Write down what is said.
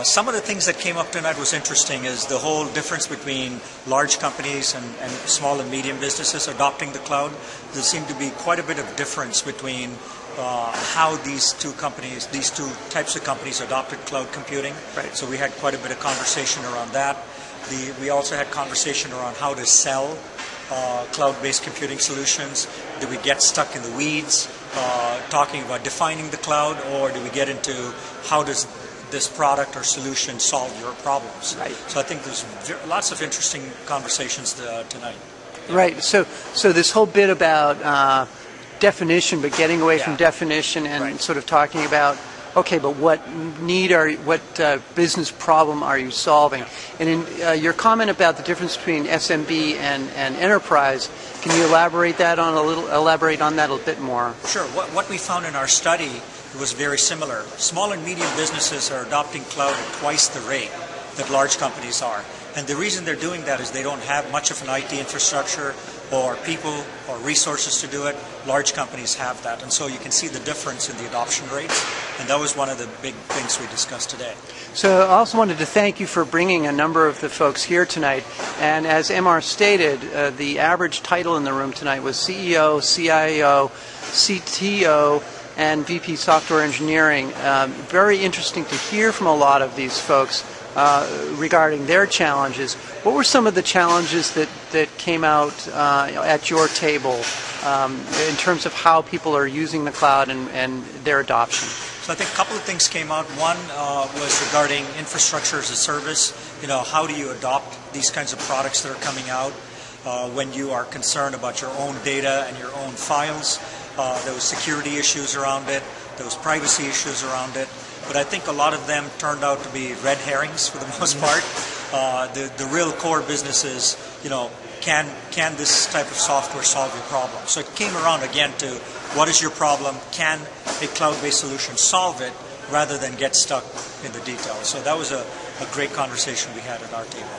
Some of the things that came up tonight was interesting is the whole difference between large companies and small and medium businesses adopting the cloud. There seemed to be quite a bit of difference between how these two types of companies adopted cloud computing. Right. So we had quite a bit of conversation around that. We also had conversation around how to sell cloud-based computing solutions. Do we get stuck in the weeds talking about defining the cloud, or do we get into how does this product or solution solve your problems? Right. So I think there's lots of interesting conversations tonight. Yeah. Right. So this whole bit about definition, but getting away from definition and right. sort of talking about, okay, but what business problem are you solving? Yeah. And in your comment about the difference between SMB and enterprise, can you elaborate that on that a bit more? Sure. What we found in our study was very similar. Small and medium businesses are adopting cloud at twice the rate that large companies are. And the reason they're doing that is they don't have much of an IT infrastructure or people or resources to do it. Large companies have that. And so you can see the difference in the adoption rates. And that was one of the big things we discussed today. So I also wanted to thank you for bringing a number of the folks here tonight. And as MR stated, the average title in the room tonight was CEO, CIO, CTO, and VP Software Engineering. Very interesting to hear from a lot of these folks regarding their challenges. What were some of the challenges that came out at your table in terms of how people are using the cloud and their adoption? So I think a couple of things came out. One was regarding infrastructure as a service. How do you adopt these kinds of products that are coming out when you are concerned about your own data and your own files? There was security issues around it. There was privacy issues around it. But I think a lot of them turned out to be red herrings for the most part. The real core business is, can this type of software solve your problem? So it came around again to what is your problem? Can a cloud-based solution solve it rather than get stuck in the details? So that was a great conversation we had at our table.